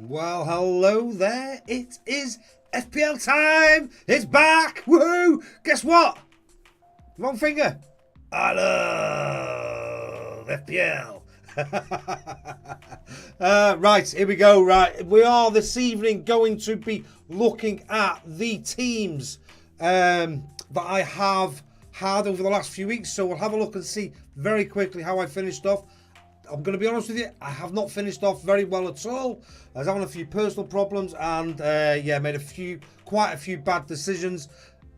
Well, hello there. It is FPL time. It's back. Woohoo! Guess what? Wrong finger. I love FPL. Right, here we go. Right, we are this evening going to be looking at the teams that I have had over the last few weeks. So we'll have a look and see very quickly how I finished off. I'm going to be honest with you, I have not finished off very well at all. I was having a few personal problems and made quite a few bad decisions.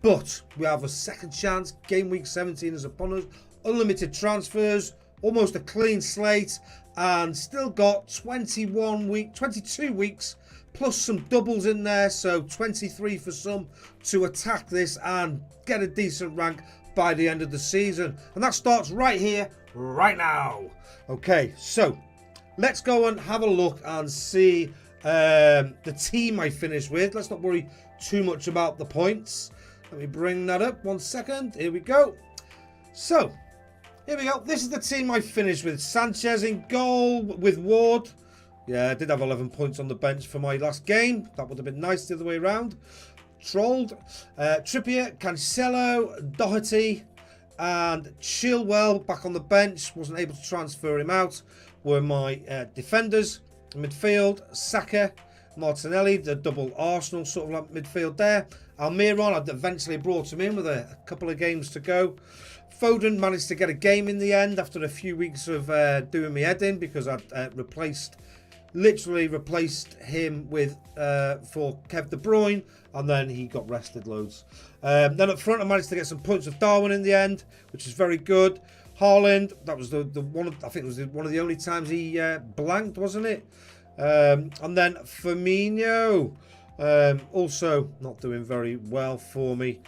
But we have a second chance. Game week 17 is upon us. Unlimited transfers, almost a clean slate, and still got 22 weeks plus some doubles in there, so 23 for some to attack this and get a decent rank by the end of the season. And that starts right here, right now. Okay, so let's go and have a look and see the team I finished with. Let's not worry too much about the points. Let me bring that up 1 second. Here we go. So, here we go. This is the team I finished with. Sanchez in goal with Ward. Yeah, I did have 11 points on the bench for my last game. That would have been nice the other way around. Trolled. Trippier, Cancelo, Doherty, and Chilwell back on the bench. Wasn't able to transfer him out. Were my defenders. Midfield, Saka, Martinelli, the double Arsenal sort of like midfield there. Almiron, I'd eventually brought him in with a couple of games to go. Foden managed to get a game in the end after a few weeks of doing me head in because I'd literally replaced him with for Kev De Bruyne, and then he got rested loads. Then up front, I managed to get some points of Darwin in the end, which is very good. Haaland, that was the one. I think it was one of the only times he blanked, wasn't it? And then Firmino, also not doing very well for me,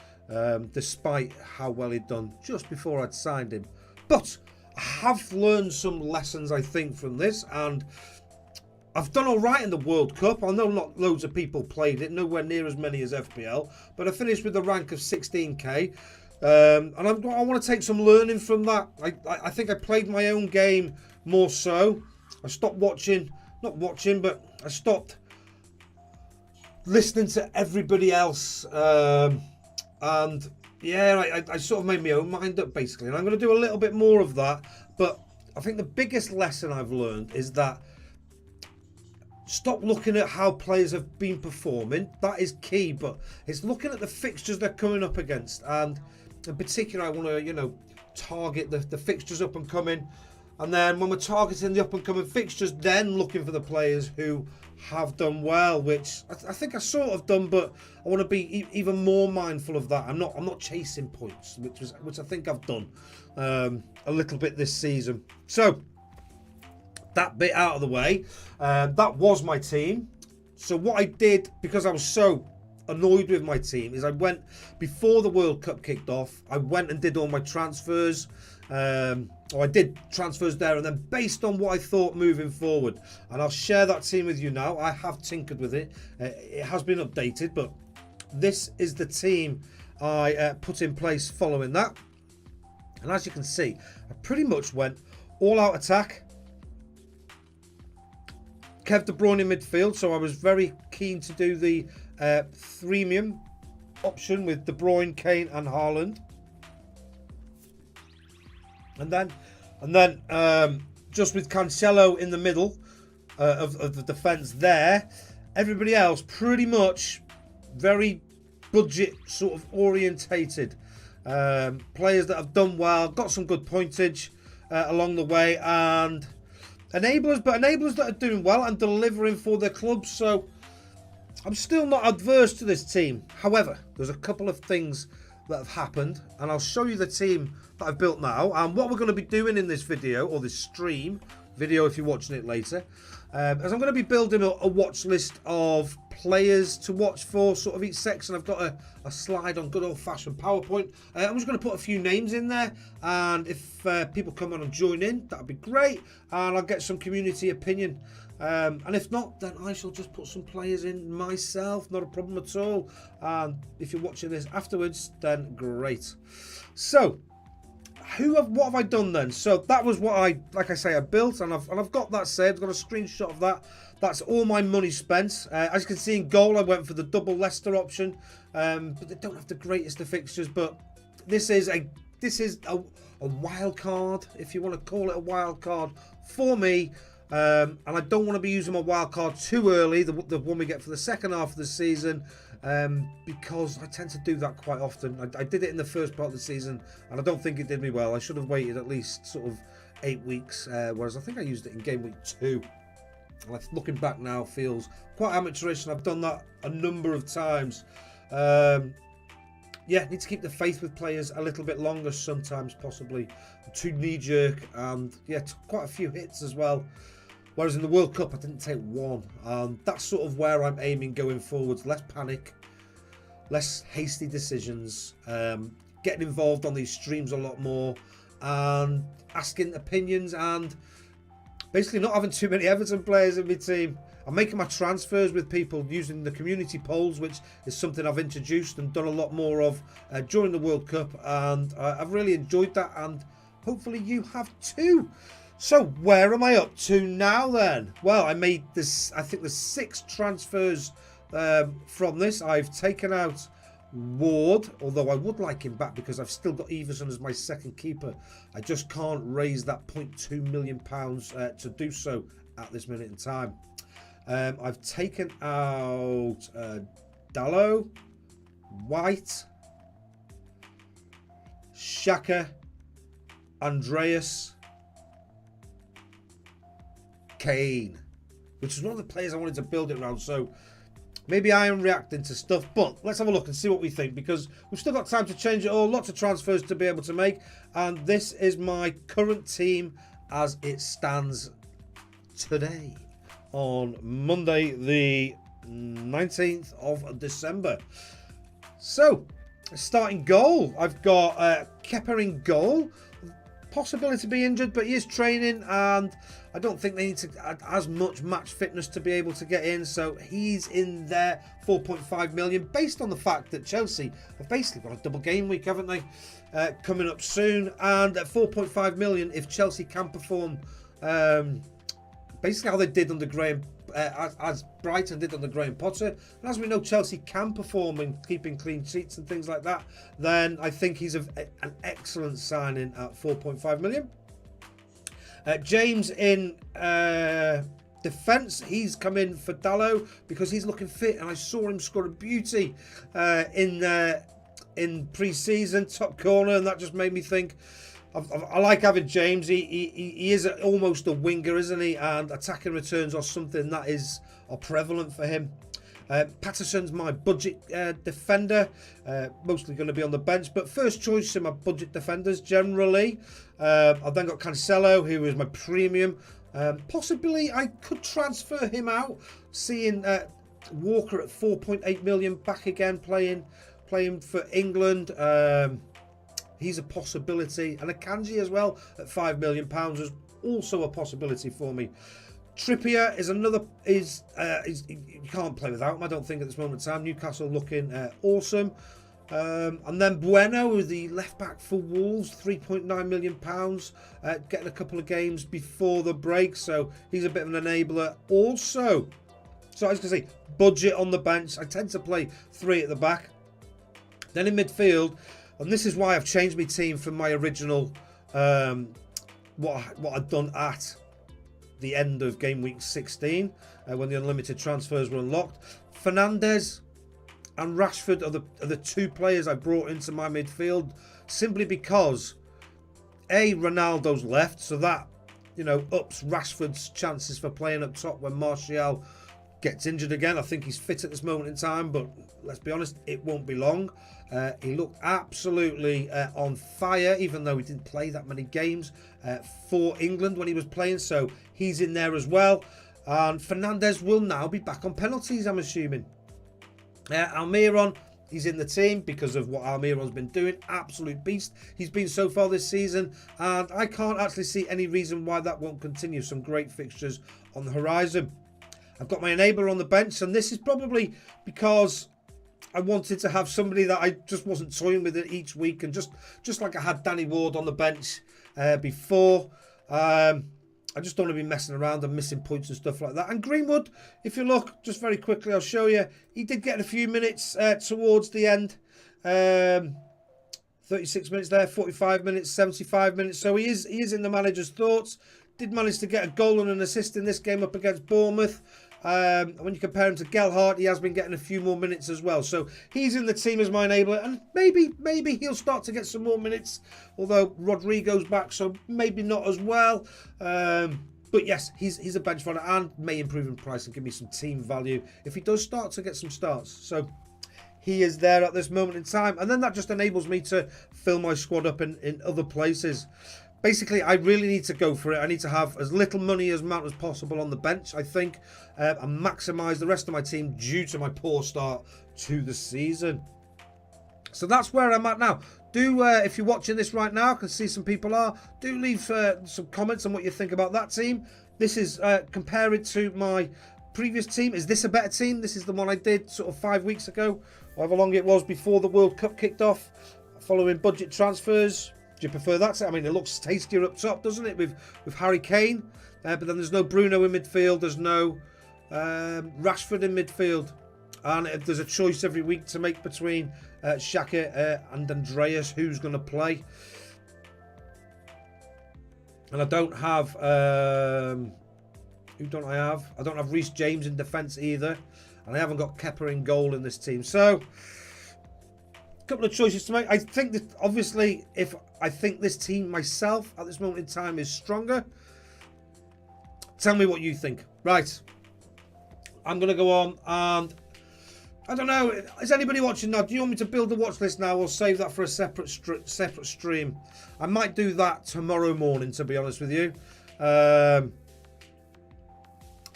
despite how well he'd done just before I'd signed him. But I have learned some lessons, I think, from this, and I've done all right in the World Cup. I know not loads of people played it, nowhere near as many as FPL, but I finished with a rank of 16k. And I want to take some learning from that. I think I played my own game more so. I stopped but I stopped listening to everybody else. And yeah, I sort of made my own mind up basically. And I'm going to do a little bit more of that. But I think the biggest lesson I've learned is that stop looking at how players have been performing. That is key, but it's looking at the fixtures they're coming up against. And in particular, I want to, target the fixtures up and coming. And then when we're targeting the up and coming fixtures, then looking for the players who have done well, which I think I sort of done, but I want to be even more mindful of that. I'm not chasing points, which I think I've done a little bit this season. So that bit out of the way, that was my team. So what I did, because I was so annoyed with my team, is I went, before the World Cup kicked off, I went and did all my transfers. I did transfers there, and then based on what I thought moving forward, and I'll share that team with you now. I have tinkered with it. It has been updated, but this is the team I put in place following that. And as you can see, I pretty much went all out attack. Kev De Bruyne in midfield, so I was very keen to do the freemium option with De Bruyne, Kane and Haaland. And then just with Cancelo in the middle of the defence there. Everybody else pretty much very budget sort of orientated. Players that have done well, got some good pointage along the way, and enablers that are doing well and delivering for their clubs. So I'm still not adverse to this team. However, there's a couple of things that have happened, and I'll show you the team that I've built now and what we're going to be doing in this video, or this stream video if you're watching it later, as I'm going to be building a watch list of players to watch for sort of each section. I've got a slide on good old-fashioned PowerPoint. I'm just going to put a few names in there, and if people come on and join in, that'd be great, and I'll get some community opinion. And if not, then I shall just put some players in myself, not a problem at all. And if you're watching this afterwards, then great. So what have I done then? So that was what like I say, I built, and I've got that saved. I've got a screenshot of that. That's all my money spent. As you can see in goal, I went for the double Leicester option, but they don't have the greatest of fixtures. But this is a wild card, if you want to call it a wild card for me. And I don't want to be using my wild card too early, the one we get for the second half of the season, because I tend to do that quite often. I did it in the first part of the season, and I don't think it did me well. I should have waited at least sort of 8 weeks, whereas I think I used it in game week 2. Looking back now, feels quite amateurish, and I've done that a number of times. Yeah, need to keep the faith with players a little bit longer sometimes, possibly. Too knee-jerk, and yeah, quite a few hits as well. Whereas in the World Cup, I didn't take one. That's sort of where I'm aiming going forwards. Less panic, less hasty decisions, getting involved on these streams a lot more, and asking opinions, and basically not having too many Everton players in my team. I'm making my transfers with people using the community polls, which is something I've introduced and done a lot more of during the World Cup, and I've really enjoyed that, and hopefully you have too. So where am I up to now then? Well, I made this, I think there's 6 transfers from this. I've taken out Ward, although I would like him back because I've still got Everson as my second keeper. I just can't raise that £0.2 million to do so at this minute in time. I've taken out Dalot, White, Xhaka, Andreas, Kane, which is one of the players I wanted to build it around. So maybe I am reacting to stuff, but let's have a look and see what we think, because we've still got time to change it all. Lots of transfers to be able to make, and this is my current team as it stands today on Monday the 19th of December. So starting goal, I've got Kepa in goal. Possibility to be injured, but he is training, and I don't think they need to add as much match fitness to be able to get in, so he's in there. 4.5 million, based on the fact that Chelsea have basically got a double game week, haven't they, coming up soon. And at 4.5 million, if Chelsea can perform basically how they did under Graham, as Brighton did under Graham Potter, and as we know Chelsea can perform in keeping clean sheets and things like that, then I think he's an excellent signing at 4.5 million. James in defence, he's come in for Dalot because he's looking fit, and I saw him score a beauty in pre-season, top corner, and that just made me think I like having James. He is almost a winger, isn't he? And attacking returns are something that are prevalent for him. Patterson's my budget defender, mostly going to be on the bench, but first choice in my budget defenders generally. I've then got Cancelo, who is my premium. Possibly I could transfer him out, seeing Walker at 4.8 million back again, playing for England. He's a possibility, and Akanji as well at £5 million is also a possibility for me. Trippier is another. You can't play without him, I don't think, at this moment in time. Newcastle looking awesome, and then Bueno, the left back for Wolves, £3.9 million, getting a couple of games before the break, so he's a bit of an enabler also. So I was going to say, budget on the bench. I tend to play 3 at the back. Then in midfield. And this is why I've changed my team from my original, what I'd done at the end of game week 16, when the unlimited transfers were unlocked. Fernandes and Rashford are the 2 players I brought into my midfield, simply because Ronaldo's left, so that ups Rashford's chances for playing up top when Martial gets injured again. I think he's fit at this moment in time, but let's be honest, it won't be long. He looked absolutely on fire, even though he didn't play that many games for England when he was playing, so he's in there as well. And Fernandes will now be back on penalties, I'm assuming. Almiron, he's in the team because of what Almiron's been doing. Absolute beast he's been so far this season, and I can't actually see any reason why that won't continue. Some great fixtures on the horizon. I've got my enabler on the bench, and this is probably because I wanted to have somebody that I just wasn't toying with it each week, and just like I had Danny Ward on the bench before. I just don't want to be messing around and missing points and stuff like that. And Greenwood, if you look, just very quickly, I'll show you. He did get a few minutes towards the end. 36 minutes there, 45 minutes, 75 minutes. So he is in the manager's thoughts. Did manage to get a goal and an assist in this game up against Bournemouth. When you compare him to Gelhardt, he has been getting a few more minutes as well. So he's in the team as my enabler, and maybe he'll start to get some more minutes. Although Rodrigo's back, so maybe not as well. But yes, he's a bench runner and may improve in price and give me some team value if he does start to get some starts. So he is there at this moment in time, and then that just enables me to fill my squad up in other places. Basically, I really need to go for it. I need to have as little money as possible on the bench, I think, and maximise the rest of my team due to my poor start to the season. So that's where I'm at now. Do, if you're watching this right now, I can see some people are, do leave some comments on what you think about that team. This is, compare it to my previous team. Is this a better team? This is the one I did sort of 5 weeks ago, however long it was before the World Cup kicked off, following budget transfers. Do you prefer that? I mean, it looks tastier up top, doesn't it, with Harry Kane? But then there's no Bruno in midfield. There's no Rashford in midfield. And there's a choice every week to make between Xhaka and Andreas, who's going to play. And I don't have... who don't I have? I don't have Reece James in defence either. And I haven't got Kepa in goal in this team. So... couple of choices to make. I think that obviously, if I think this team myself at this moment in time is stronger, tell me what you think. Right, I'm going to go on, and I don't know, is anybody watching now? Do you want me to build a watch list now, or save that for a separate stream? I might do that tomorrow morning, to be honest with you,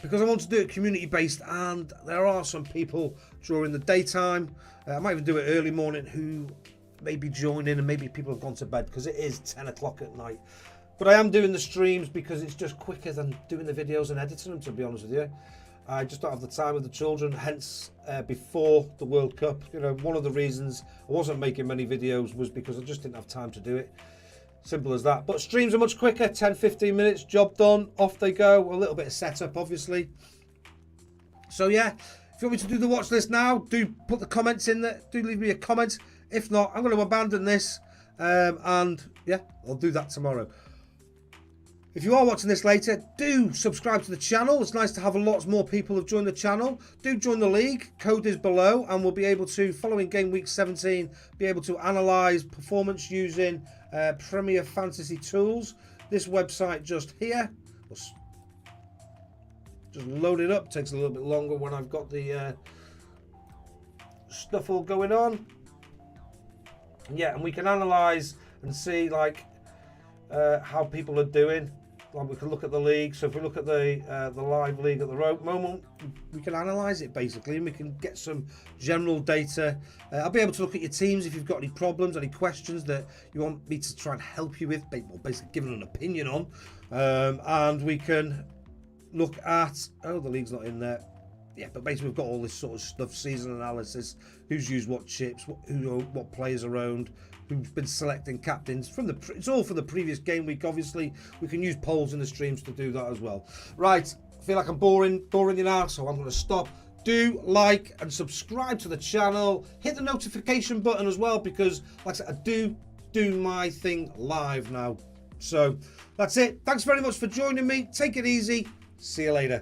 because I want to do it community based, and there are some people during the daytime, I might even do it early morning, who maybe join in, and maybe people have gone to bed because it is 10 o'clock at night. But I am doing the streams because it's just quicker than doing the videos and editing them, to be honest with you. I just don't have the time with the children, hence before the World Cup, you know, one of the reasons I wasn't making many videos was because I just didn't have time to do it. Simple as that. But streams are much quicker, 10-15 minutes, job done, off they go. A little bit of setup, obviously. So yeah, if you want me to do the watch list now, do put the comments in there. Do leave me a comment. If not, I'm going to abandon this. And yeah, I'll do that tomorrow. If you are watching this later, do subscribe to the channel. It's nice to have a lot more people have joined the channel. Do join the league. Code is below, and we'll be able to, following game week 17, be able to analyse performance using Premier Fantasy Tools. This website just here. Just load it up. Takes a little bit longer when I've got the stuff all going on. Yeah, and we can analyse and see like how people are doing. Like we can look at the league. So if we look at the live league at the moment, we can analyse it basically, and we can get some general data. I'll be able to look at your teams if you've got any problems, any questions that you want me to try and help you with, basically giving an opinion on. And we can look at, oh, the league's not in there. Yeah, but basically we've got all this sort of stuff, season analysis, who's used what chips, what players are owned, who's been selecting captains from it's all for the previous game week. Obviously, we can use polls in the streams to do that as well. Right, I feel like I'm boring you now, so I'm going to stop. Do like and subscribe to the channel. Hit the notification button as well, because like I said, I do my thing live now. So that's it. Thanks very much for joining me. Take it easy. See you later.